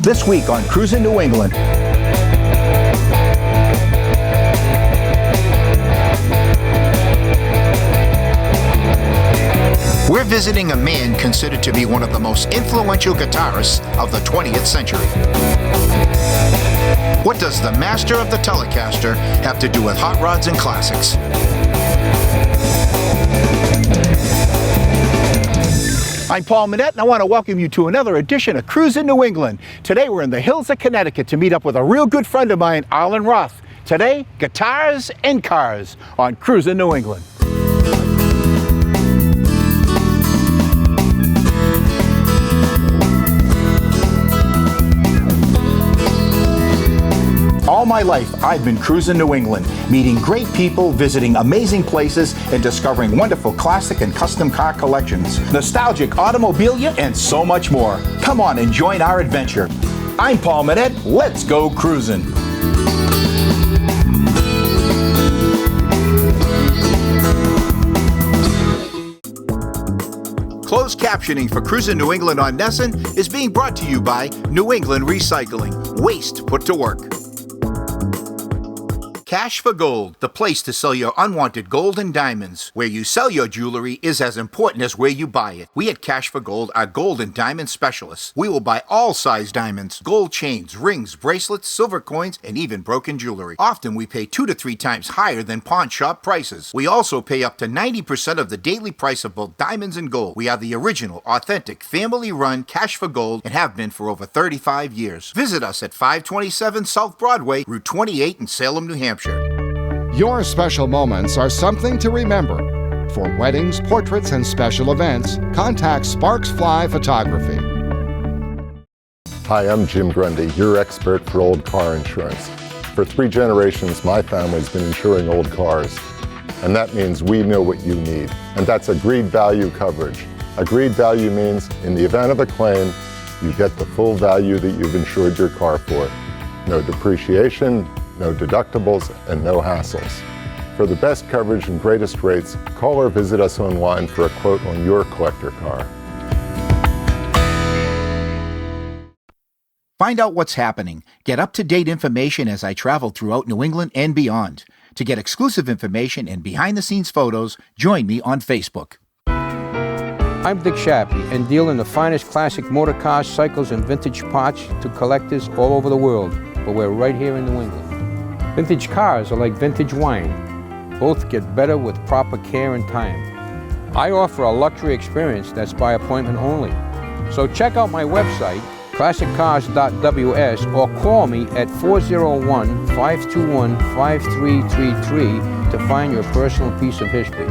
This week on Cruisin' New England. We're visiting a man considered to be one of the most influential guitarists of the 20th century. What does the master of the Telecaster have to do with hot rods and classics? I'm Paul Manette, and I want to welcome you to another edition of Cruisin' New England. Today we're in the hills of Connecticut to meet up with a real good friend of mine, Arlen Roth. Today, guitars and cars on Cruisin' New England. All my life, I've been cruising New England, meeting great people, visiting amazing places, and discovering wonderful classic and custom car collections, nostalgic automobilia, and so much more. Come on and join our adventure. I'm Paul Manette. Let's go cruising. Closed captioning for Cruisin' New England on Nesson is being brought to you by New England Recycling. Waste put to work. Cash for Gold, the place to sell your unwanted gold and diamonds. Where you sell your jewelry is as important as where you buy it. We at Cash for Gold are gold and diamond specialists. We will buy all size diamonds, gold chains, rings, bracelets, silver coins, and even broken jewelry. Often we pay 2 to 3 times higher than pawn shop prices. We also pay up to 90% of the daily price of both diamonds and gold. We are the original, authentic, family-run Cash for Gold and have been for over 35 years. Visit us at 527 South Broadway, Route 28 in Salem, New Hampshire. Your special moments are something to remember. For weddings, portraits, and special events, contact Sparks Fly Photography. Hi, I'm Jim Grundy, your expert for old car insurance. For 3 generations, my family's been insuring old cars. And that means we know what you need. And that's agreed value coverage. Agreed value means in the event of a claim, you get the full value that you've insured your car for. No depreciation, no deductibles, and no hassles. For the best coverage and greatest rates, call or visit us online for a quote on your collector car. Find out what's happening. Get up-to-date information as I travel throughout New England and beyond. To get exclusive information and behind-the-scenes photos, join me on Facebook. I'm Dick Shappy and deal in the finest classic motor cars, cycles, and vintage parts to collectors all over the world, but we're right here in New England. Vintage cars are like vintage wine. Both get better with proper care and time. I offer a luxury experience that's by appointment only. So check out my website, classiccars.ws, or call me at 401-521-5333 to find your personal piece of history.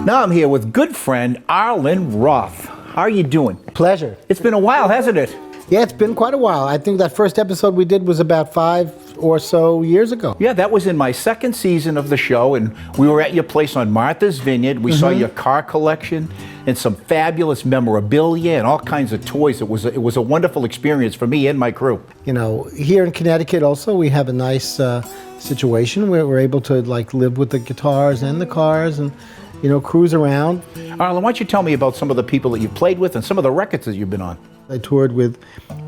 Now I'm here with good friend Arlen Roth. How are you doing? Pleasure. It's been a while, hasn't it? Yeah, it's been quite a while. I think that first episode we did was about 5 or so years ago. Yeah, that was in my second season of the show, and we were at your place on Martha's Vineyard. We saw your car collection and some fabulous memorabilia and all kinds of toys. It was a wonderful experience for me and my crew. You know, here in Connecticut also we have a nice situation where we're able to live with the guitars and the cars and cruise around. Arlen, why don't you tell me about some of the people that you've played with and some of the records that you've been on? I toured with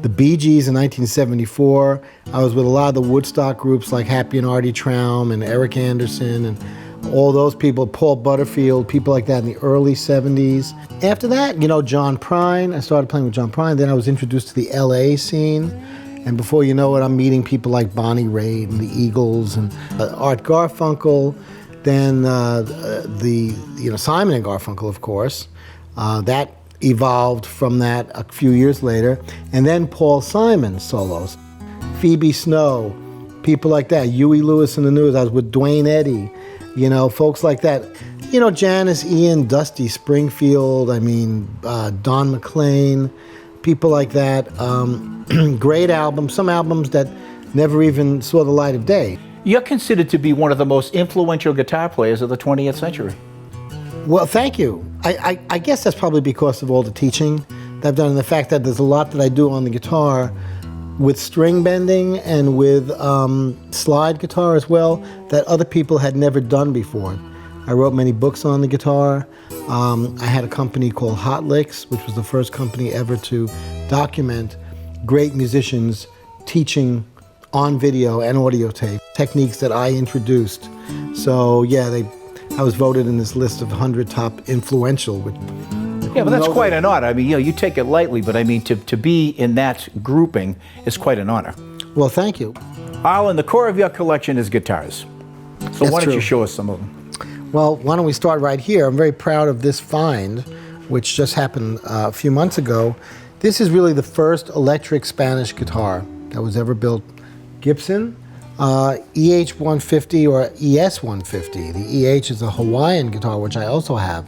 the Bee Gees in 1974. I was with a lot of the Woodstock groups like Happy and Artie Traum and Eric Anderson and all those people, Paul Butterfield, people like that in the early 70s. After that, John Prine. I started playing with John Prine. Then I was introduced to the LA scene. And before you know it, I'm meeting people like Bonnie Raitt and the Eagles and Art Garfunkel. Then Simon and Garfunkel, of course. That evolved from that a few years later. And then Paul Simon solos. Phoebe Snow, people like that. Huey Lewis and the News. I was with Dwayne Eddy, folks like that. Janis Ian, Dusty Springfield, Don McLean, people like that. Great albums, some albums that never even saw the light of day. You're considered to be one of the most influential guitar players of the 20th century. Well, thank you. I guess that's probably because of all the teaching that I've done and the fact that there's a lot that I do on the guitar with string bending and with slide guitar as well that other people had never done before. I wrote many books on the guitar. I had a company called Hot Licks, which was the first company ever to document great musicians teaching on video and audio tape techniques that I introduced. So yeah, I was voted in this list of 100 top influential. Yeah, but that's quite an honor. I mean, you take it lightly, but I mean, to be in that grouping is quite an honor. Well, thank you. Arlen, the core of your collection is guitars. So why don't you show us some of them? Well, why don't we start right here? I'm very proud of this find, which just happened a few months ago. This is really the first electric Spanish guitar that was ever built. Gibson, EH-150 or ES-150. The EH is a Hawaiian guitar, which I also have.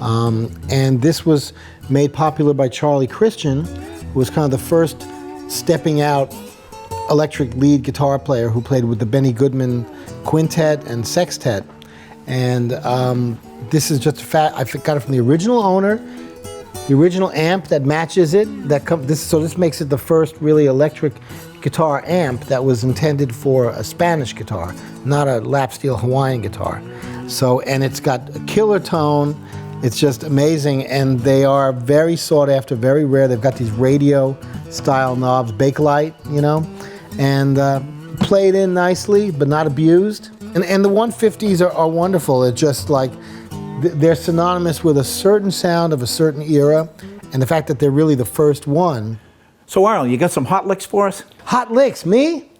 And this was made popular by Charlie Christian, who was kind of the first stepping out electric lead guitar player who played with the Benny Goodman Quintet and Sextet. And this is just a fact. I got it from the original owner, the original amp that matches it. So this makes it the first really electric guitar amp that was intended for a Spanish guitar, not a lap steel Hawaiian guitar. So, and it's got a killer tone. It's just amazing, and they are very sought after, very rare. They've got these radio style knobs, Bakelite, and played in nicely, but not abused. And the 150s are wonderful. It's just like, they're synonymous with a certain sound of a certain era, and the fact that they're really the first one. So Arlen, you got some hot licks for us? Hot licks, me?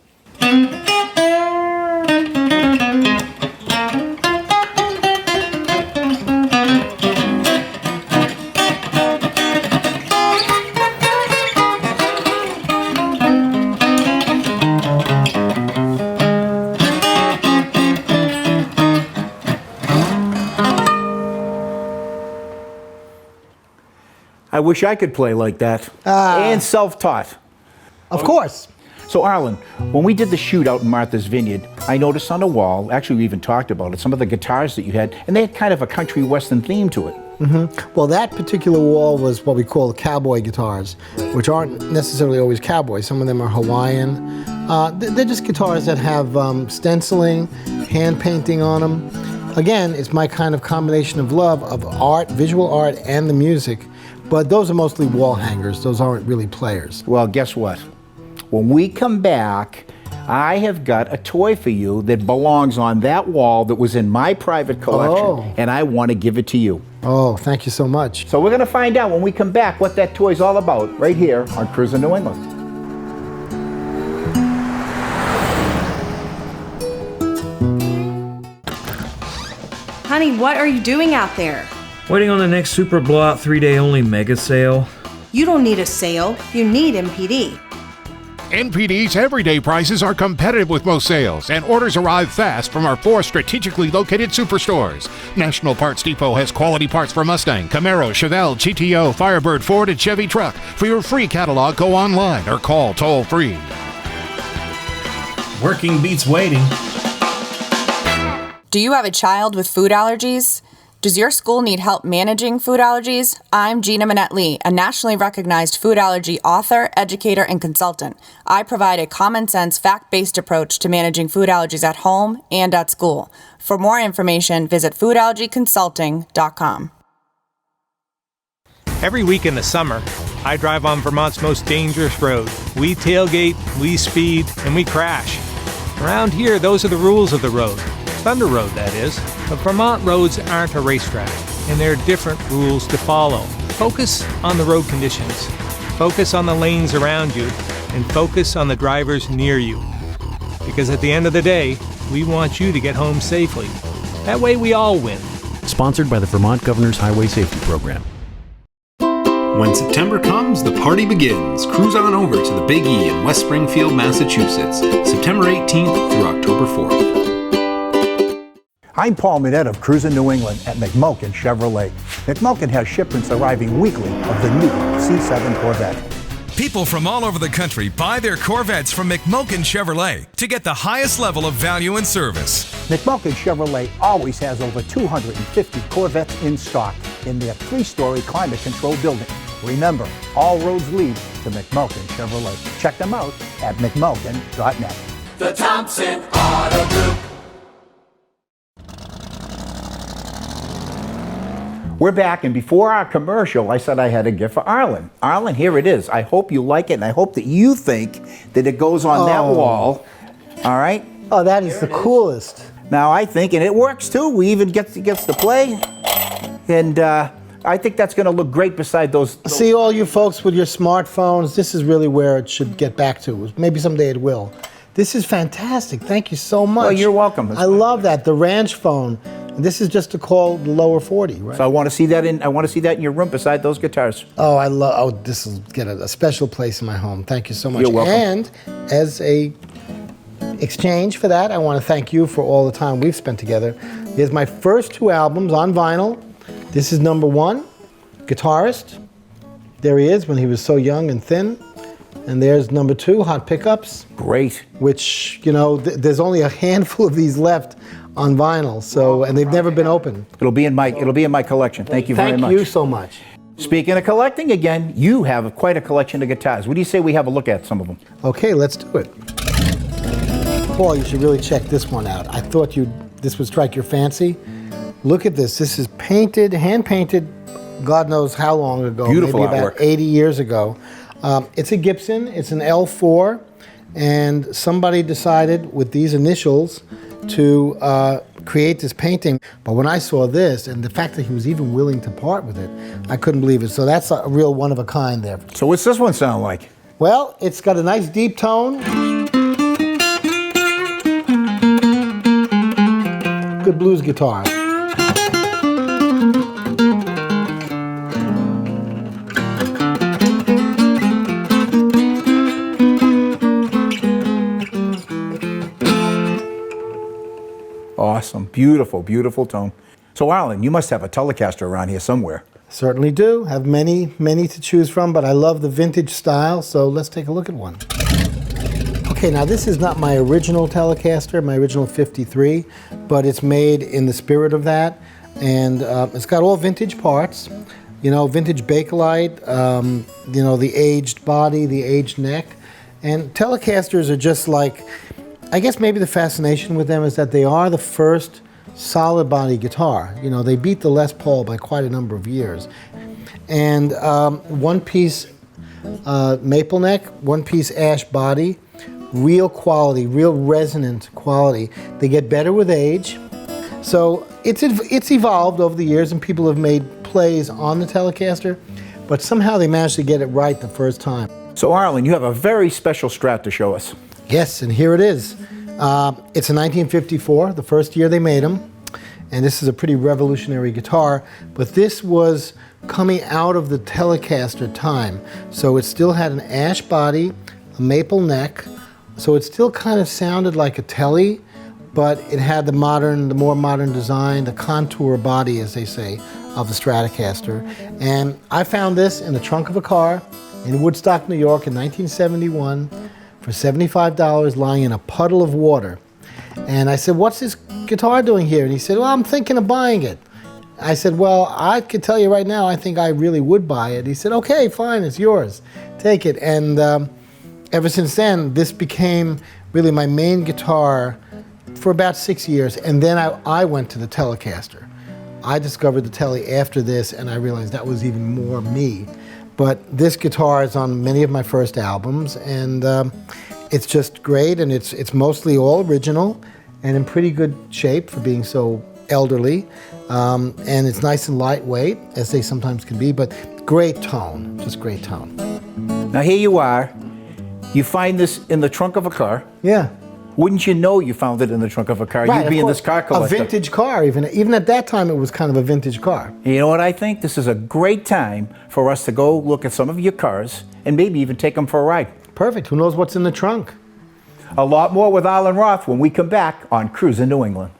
I wish I could play like that. And self-taught. Of course. So Arlen, when we did the shoot out in Martha's Vineyard, I noticed on the wall, actually we even talked about it, some of the guitars that you had, and they had kind of a country western theme to it. Mm-hmm. Well, that particular wall was what we call cowboy guitars, which aren't necessarily always cowboy. Some of them are Hawaiian. They're just guitars that have stenciling, hand painting on them. Again, it's my kind of combination of love of art, visual art, and the music. But those are mostly wall hangers. Those aren't really players. Well, guess what? When we come back, I have got a toy for you that belongs on that wall that was in my private collection, and I want to give it to you. Oh, thank you so much. So we're going to find out when we come back what that toy's all about right here on Cruisin' New England. Honey, what are you doing out there? Waiting on the next super blowout 3-day only mega sale. You don't need a sale, you need MPD. NPD's everyday prices are competitive with most sales, and orders arrive fast from our 4 strategically located superstores. National Parts Depot has quality parts for Mustang, Camaro, Chevelle, GTO, Firebird, Ford, and Chevy truck. For your free catalog, go online or call toll-free. Working beats waiting. Do you have a child with food allergies? Does your school need help managing food allergies? I'm Gina Minette-Lee, a nationally recognized food allergy author, educator, and consultant. I provide a common-sense, fact-based approach to managing food allergies at home and at school. For more information, visit foodallergyconsulting.com. Every week in the summer, I drive on Vermont's most dangerous road. We tailgate, we speed, and we crash. Around here, those are the rules of the road. Thunder Road, that is. But Vermont roads aren't a racetrack, and there are different rules to follow. Focus on the road conditions. Focus on the lanes around you, and focus on the drivers near you. Because at the end of the day, we want you to get home safely. That way we all win. Sponsored by the Vermont Governor's Highway Safety Program. When September comes, the party begins. Cruise on over to the Big E in West Springfield, Massachusetts, September 18th through October 4th. I'm Paul Minette of Cruisin' New England at McMulkin Chevrolet. McMulkin has shipments arriving weekly of the new C7 Corvette. People from all over the country buy their Corvettes from McMulkin Chevrolet to get the highest level of value and service. McMulkin Chevrolet always has over 250 Corvettes in stock in their 3-story climate-controlled building. Remember, all roads lead to McMulkin Chevrolet. Check them out at mcmulkin.net. The Thompson Auto Group. We're back, and before our commercial, I said I had a gift for Arlen. Arlen, here it is. I hope you like it, and I hope that you think that it goes on that wall. All right? Oh, that is the coolest. Now, I think, and it works too. We even gets to play, and I think that's going to look great beside those. See, all you folks with your smartphones, this is really where it should get back to. Maybe someday it will. This is fantastic. Thank you so much. Well, you're welcome. I love that. The ranch phone. This is just to call the lower 40, right? So I want to see that in your room beside those guitars. Oh, I love. Oh, this will get a special place in my home. Thank you so much. You're welcome. And as a exchange for that, I want to thank you for all the time we've spent together. Here's my first 2 albums on vinyl. This is number 1, Guitarist. There he is when he was so young and thin. And there's number 2, Hot Pickups. Great. Which, you know, there's only a handful of these left on vinyl, so, and they've never been opened. It'll be in my collection. Thank you very much. Thank you so much. Speaking of collecting again, you have quite a collection of guitars. What do you say we have a look at some of them? Okay, let's do it. Paul, you should really check this one out. I thought this would strike your fancy. Look at this. This is painted, hand-painted, God knows how long ago. Beautiful maybe about artwork. 80 years ago. It's a Gibson. It's an L4, and somebody decided with these initials to create this painting. But when I saw this, and the fact that he was even willing to part with it, I couldn't believe it. So that's a real one of a kind there. So what's this one sound like? Well, it's got a nice deep tone. Good blues guitar. Awesome. Beautiful, beautiful tone. So, Arlen, you must have a Telecaster around here somewhere. Certainly do. Have many to choose from, but I love the vintage style, so let's take a look at one. Okay, now this is not my original Telecaster, my original 53, but it's made in the spirit of that, and it's got all vintage parts. You know, vintage Bakelite, you know, the aged body, the aged neck, and Telecasters are just like, I guess maybe the fascination with them is that they are the first solid body guitar. You know, they beat the Les Paul by quite a number of years. And one piece maple neck, one piece ash body, real quality, real resonant quality. They get better with age. So it's evolved over the years, and people have made plays on the Telecaster, but somehow they managed to get it right the first time. So, Arlen, you have a very special Strat to show us. Yes, and here it is. It's a 1954, the first year they made them, and this is a pretty revolutionary guitar, but this was coming out of the Telecaster time. So it still had an ash body, a maple neck, so it still kind of sounded like a Tele, but it had the more modern design, the contour body, as they say, of the Stratocaster. And I found this in the trunk of a car in Woodstock, New York in 1971 for $75 lying in a puddle of water. And I said, "What's this guitar doing here?" And he said, "Well, I'm thinking of buying it." I said, "Well, I could tell you right now, I think I really would buy it." He said, "Okay, fine, it's yours. Take it." And ever since then, this became really my main guitar for about 6 years. And then I went to the Telecaster. I discovered the Tele after this, and I realized that was even more me. But this guitar is on many of my first albums, and it's just great, and it's mostly all original and in pretty good shape for being so elderly. And it's nice and lightweight, as they sometimes can be, but great tone, just great tone. Now here you are. You find this in the trunk of a car. Yeah. Wouldn't you know you found it in the trunk of a car? Right, You'd be in this car collector. A vintage car, even at that time, it was kind of a vintage car. You know what I think? This is a great time for us to go look at some of your cars and maybe even take them for a ride. Perfect. Who knows what's in the trunk? A lot more with Arlen Roth when we come back on Cruisin' New England.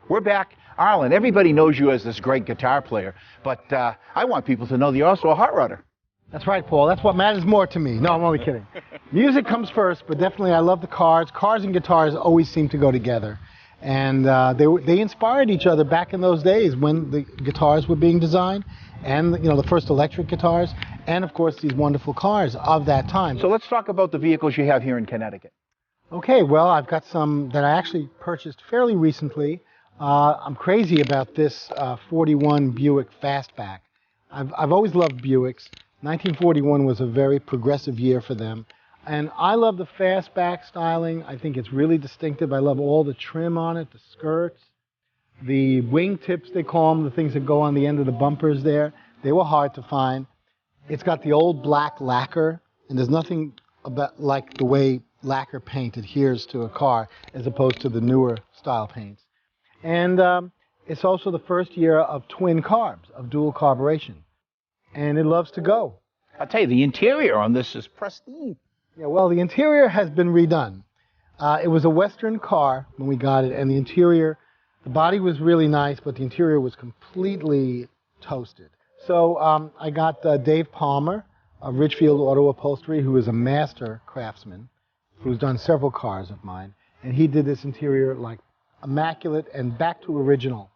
We're back. Arlen, everybody knows you as this great guitar player, but I want people to know that you're also a hot rodder. That's right, Paul. That's what matters more to me. No, I'm only kidding. Music comes first, but definitely I love the cars. Cars and guitars always seem to go together. And they inspired each other back in those days when the guitars were being designed, and the first electric guitars, and of course these wonderful cars of that time. So let's talk about the vehicles you have here in Connecticut. Okay, well, I've got some that I actually purchased fairly recently. I'm crazy about this 41 Buick Fastback. I've always loved Buicks. 1941 was a very progressive year for them. And I love the fastback styling. I think it's really distinctive. I love all the trim on it, the skirts, the wing tips, they call them, the things that go on the end of the bumpers there. They were hard to find. It's got the old black lacquer, and there's nothing about like the way lacquer paint adheres to a car as opposed to the newer style paints. And it's also the first year of twin carbs, of dual carburation. And it loves to go. I'll tell you, the interior on this is pristine. Yeah, well, the interior has been redone. It was a Western car when we got it, and the interior, the body was really nice, but the interior was completely toasted. So I got Dave Palmer of Ridgefield Auto Upholstery, who is a master craftsman, who's done several cars of mine, and he did this interior like immaculate and back to original.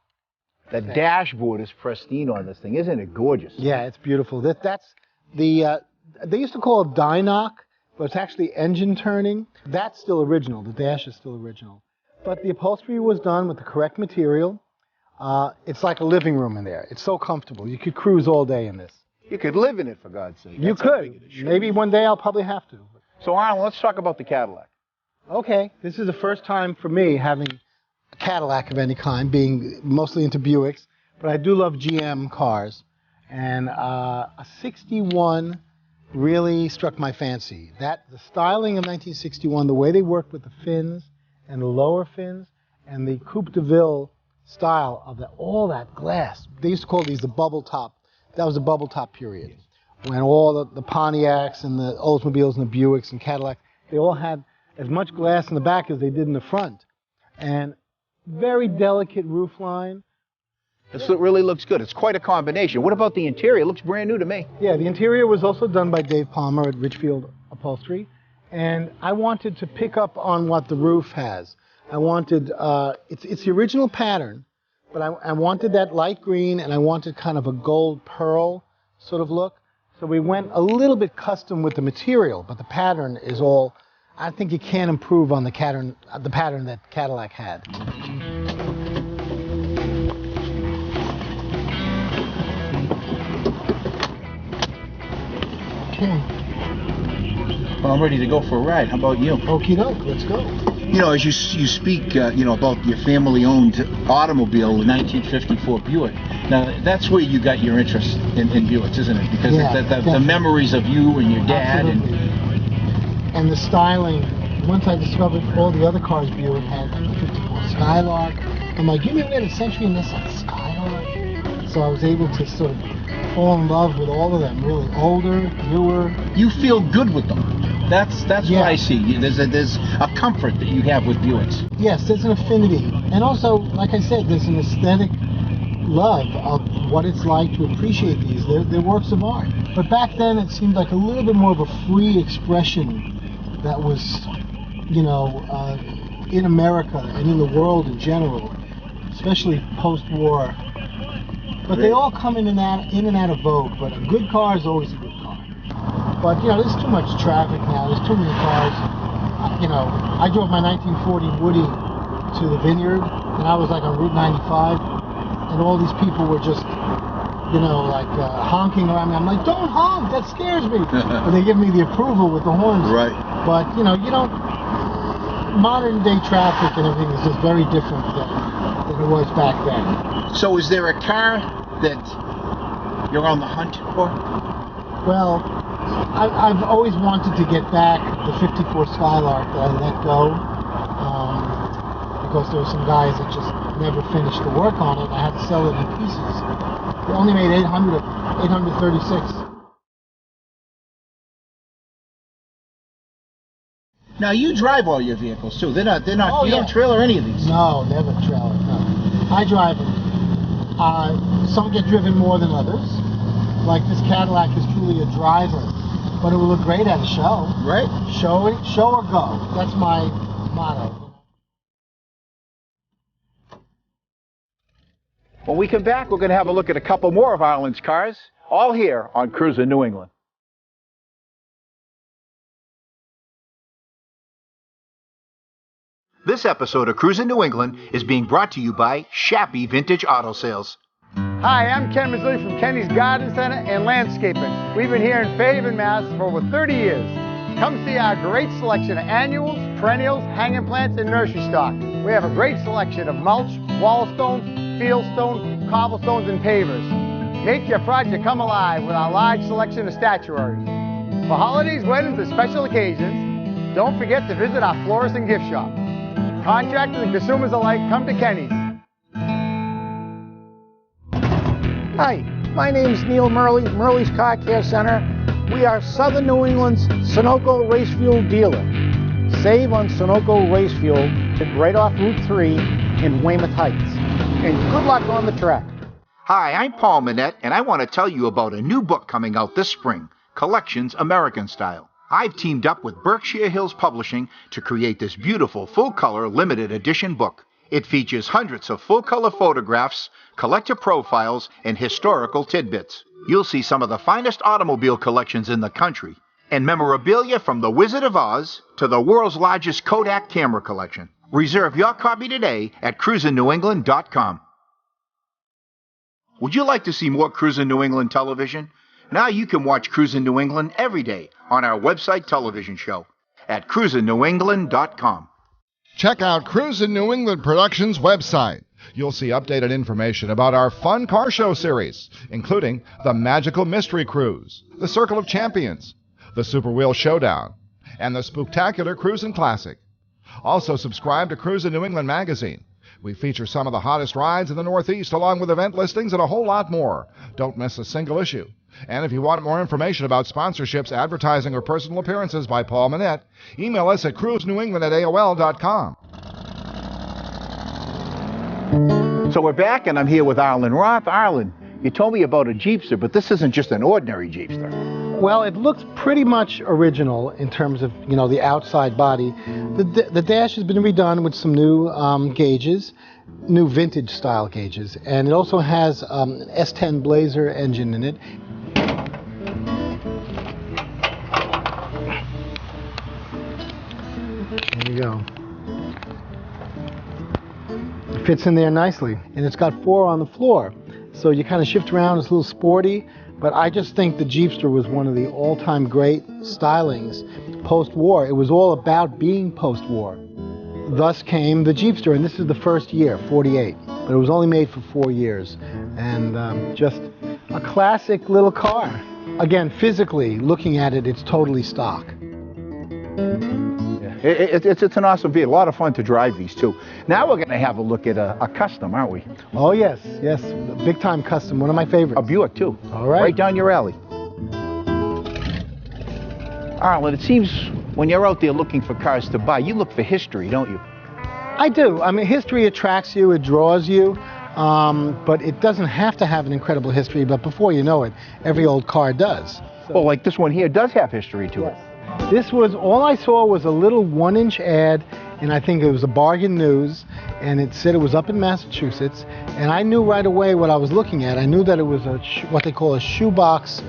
The dashboard is pristine on this thing. Isn't it gorgeous? Yeah, it's beautiful. That's the, they used to call it dynock, but it's actually engine turning. That's still original. The dash is still original. But the upholstery was done with the correct material. It's like a living room in there. It's so comfortable. You could cruise all day in this. You could live in it, for God's sake. You could. Maybe one day I'll probably have to. So, Arlen, let's talk about the Cadillac. Okay. This is the first time for me having a Cadillac of any kind, being mostly into Buicks. But I do love GM cars. And a 61 really struck my fancy. The styling of 1961, the way they worked with the fins and the lower fins and the Coupe de Ville style of all that glass. They used to call these the bubble top. That was the bubble top period, when all the Pontiacs and the Oldsmobiles and the Buicks and Cadillacs, they all had as much glass in the back as they did in the front. And very delicate roof line. This really looks good. It's quite a combination. What about the interior? It looks brand new to me. Yeah, the interior was also done by Dave Palmer at Ridgefield Upholstery. And I wanted to pick up on what the roof has. I wanted, it's the original pattern, but I wanted that light green, and I wanted kind of a gold pearl sort of look. So we went a little bit custom with the material, but the pattern is all, I think you can't improve on the pattern that Cadillac had. Well, I'm ready to go for a ride. How about you? Okie doke, let's go. You know, as you speak, about your family-owned automobile, the 1954 Buick. Now, that's where you got your interest in Buicks, isn't it? Because the memories of you and your dad. And the styling. Once I discovered all the other cars Buick had, like the 54 Skylark, I'm like, give me a minute, Century and this, like Skylark. So I was able to sort of fall in love with all of them, really older, newer. You feel good with them. That's what I see. There's a comfort that you have with Buicks. Yes, there's an affinity. And also, like I said, there's an aesthetic love of what it's like to appreciate these. They're works of art. But back then, it seemed like a little bit more of a free expression that was, in America and in the world in general, especially post-war. But they all come in and out of vogue. But a good car is always a good car. But, there's too much traffic now. There's too many cars. I drove my 1940 Woody to the Vineyard, and I was like on Route 95, and all these people were just, honking around me. I'm like, don't honk, that scares me. But they give me the approval with the horns. Right. But, you don't, modern day traffic and everything is just very different than it was back then. So is there a car that you're on the hunt for? Well, I've always wanted to get back the 54 Skylark that I let go because there were some guys that just never finished the work on it. I had to sell it in pieces. They only made 836. Now you drive all your vehicles too. They're not. You don't trailer any of these. No, never trailer. No. I drive them. Some get driven more than others. Like this Cadillac is truly a driver, but it will look great at a show. Right. Show or go. That's my motto. When we come back, we're going to have a look at a couple more of Arlen's cars, all here on Cruisin' New England. This episode of Cruisin' New England is being brought to you by Shappy Vintage Auto Sales. Hi, I'm Ken Mazzilli from Kenny's Garden Center and Landscaping. We've been here in Fairhaven, Mass. for over 30 years. Come see our great selection of annuals, perennials, hanging plants, and nursery stock. We have a great selection of mulch, wall stones, field stone, cobblestones, and pavers. Make your project come alive with our large selection of statuaries. For holidays, weddings, and special occasions, don't forget to visit our florist and gift shop. Contractors and consumers alike, come to Kenny's. Hi, my name's Neil Murley, Murley's Car Care Center. We are Southern New England's Sunoco race fuel dealer. Save on Sunoco race fuel right off Route 3 in Weymouth Heights. And good luck on the track. Hi, I'm Paul Manette, and I want to tell you about a new book coming out this spring, Collections American Style. I've teamed up with Berkshire Hills Publishing to create this beautiful full-color limited edition book. It features hundreds of full-color photographs, collector profiles, and historical tidbits. You'll see some of the finest automobile collections in the country, and memorabilia from The Wizard of Oz to the world's largest Kodak camera collection. Reserve your copy today at cruisingNewEngland.com. Would you like to see more Cruisin' New England television? Now you can watch Cruisin' New England every day on our website television show at cruisingNewEngland.com. Check out Cruisin' New England Productions' website. You'll see updated information about our fun car show series, including the Magical Mystery Cruise, the Circle of Champions, the Super Wheel Showdown, and the Spooktacular Cruisin' Classic. Also subscribe to Cruisin' New England magazine. We feature some of the hottest rides in the Northeast along with event listings and a whole lot more. Don't miss a single issue. And if you want more information about sponsorships, advertising, or personal appearances by Paul Manette, email us at cruisenewengland@aol.com. So we're back, and I'm here with Arlen Roth. Arlen, you told me about a Jeepster, but this isn't just an ordinary Jeepster. Well, it looks pretty much original in terms of, the outside body. The dash has been redone with some new gauges, new vintage style gauges, and it also has an S10 Blazer engine in it. There you go. It fits in there nicely, and it's got 4 on the floor, so you kind of shift around. It's a little sporty. But I just think the Jeepster was one of the all-time great stylings post-war. It was all about being post-war. Thus came the Jeepster, and this is the first year, 48. But it was only made for 4 years. And just a classic little car. Again, physically, looking at it, it's totally stock. It's an awesome vehicle. A lot of fun to drive these, too. Now we're going to have a look at a custom, aren't we? Oh, yes. Big-time custom. One of my favorites. A Buick, too. All right. Right down your alley. Arlen, it seems when you're out there looking for cars to buy, you look for history, don't you? I do. I mean, history attracts you. It draws you. But it doesn't have to have an incredible history. But before you know it, every old car does. So, well, like this one here does have history to it. This was, all I saw was a little 1-inch ad, and I think it was a Bargain News, and it said it was up in Massachusetts, and I knew right away what I was looking at. I knew that it was what they call a shoebox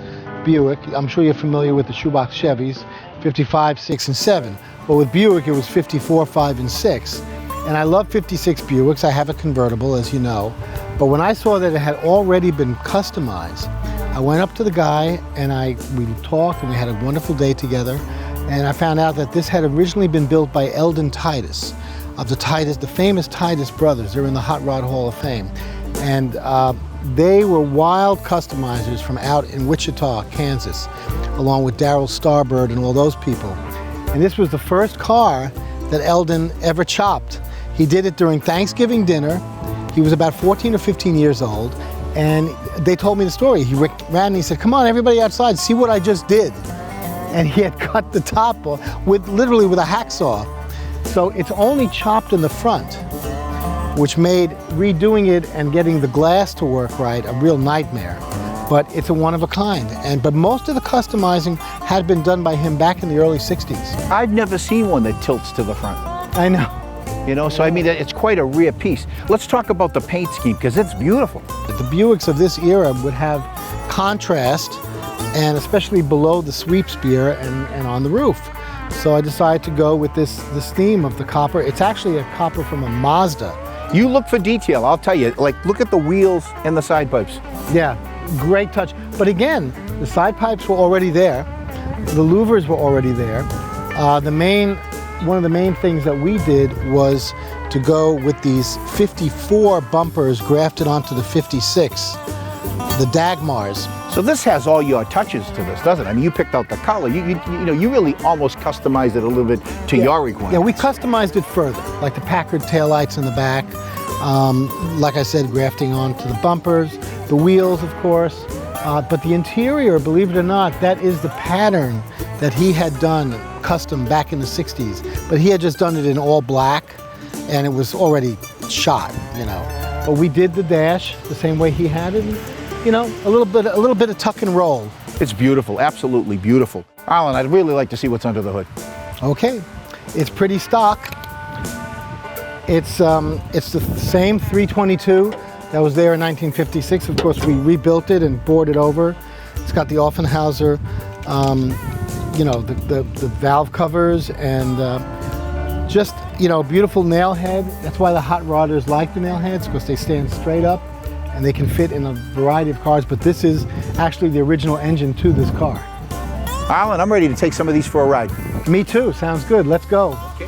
Buick. I'm sure you're familiar with the shoebox Chevys, 55, 6, and 7. But with Buick, it was 54, 5, and 6. And I love 56 Buicks. I have a convertible, as you know. But when I saw that it had already been customized, I went up to the guy, and we talked, and we had a wonderful day together. And I found out that this had originally been built by Eldon Titus, of the famous Titus brothers. They're in the Hot Rod Hall of Fame. And they were wild customizers from out in Wichita, Kansas, along with Darryl Starbird and all those people. And this was the first car that Eldon ever chopped. He did it during Thanksgiving dinner. He was about 14 or 15 years old. And they told me the story. He ran and he said, "Come on, everybody outside, see what I just did." And he had cut the top off literally with a hacksaw. So it's only chopped in the front. which made redoing it and getting the glass to work right a real nightmare. But it's a one of a kind. But most of the customizing had been done by him back in the early 60s. I've never seen one that tilts to the front. I know. You know, so I mean, it's quite a rare piece. Let's talk about the paint scheme, because it's beautiful. The Buicks of this era would have contrast, and especially below the sweep spear and on the roof. So I decided to go with this theme of the copper. It's actually a copper from a Mazda. You look for detail, I'll tell you. Like, look at the wheels and the side pipes. Yeah, great touch. But again, the side pipes were already there. The louvers were already there. One of the main things that we did was to go with these 54 bumpers grafted onto the 56, the Dagmars. So this has all your touches to this, doesn't it? I mean, you picked out the color. You really almost customized it a little bit to your requirements. Yeah, we customized it further, like the Packard taillights in the back. Like I said, grafting onto the bumpers, the wheels, of course. But the interior, believe it or not, that is the pattern that he had done custom back in the 60s. But he had just done it in all black, and it was already shot, you know. But we did the dash the same way he had it. You know, a little bit of tuck and roll. It's beautiful, absolutely beautiful. Arlen, I'd really like to see what's under the hood. Okay, it's pretty stock. It's the same 322 that was there in 1956. Of course, we rebuilt it and boarded over. It's got the Offenhauser, you know, the valve covers and just, you know, beautiful nail head. That's why the hot rodders like the nail heads, because they stand straight up and they can fit in a variety of cars. But this is actually the original engine to this car. Arlen, I'm ready to take some of these for a ride. Me too, sounds good. Let's go. Okay.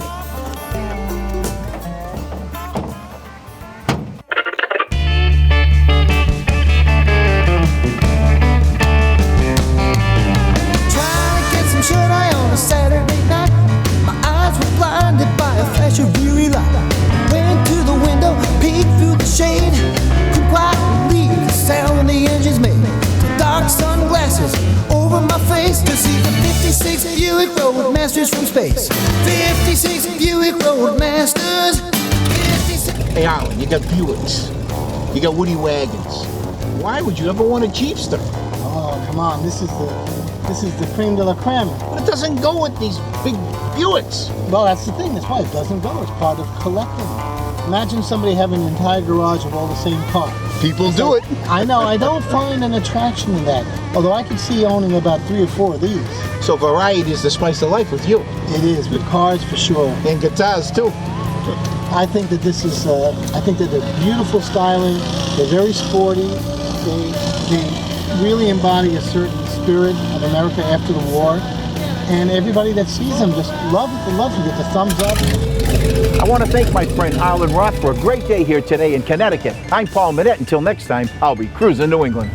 Buick Roadmasters from space. 56 Buick Roadmasters. 56. Hey, Arlen, you got Buicks. You got Woody Wagons. Why would you ever want a Jeepster? Oh, come on. This is the creme de la creme. But it doesn't go with these big Buicks. Well, that's the thing. That's why it doesn't go. It's part of collecting. Imagine somebody having an entire garage of all the same cars. People do it. I know. I don't find an attraction in that. Although I could see owning about 3 or 4 of these. So variety is the spice of life with you. It is, with cars for sure. And guitars too. I think that this is, I think that they're beautiful styling. They're very sporty. They really embody a certain spirit of America after the war. And everybody that sees them just loves them, get the thumbs up. I want to thank my friend Arlen Roth for a great day here today in Connecticut. I'm Paul Minette. Until next time, I'll be cruising New England.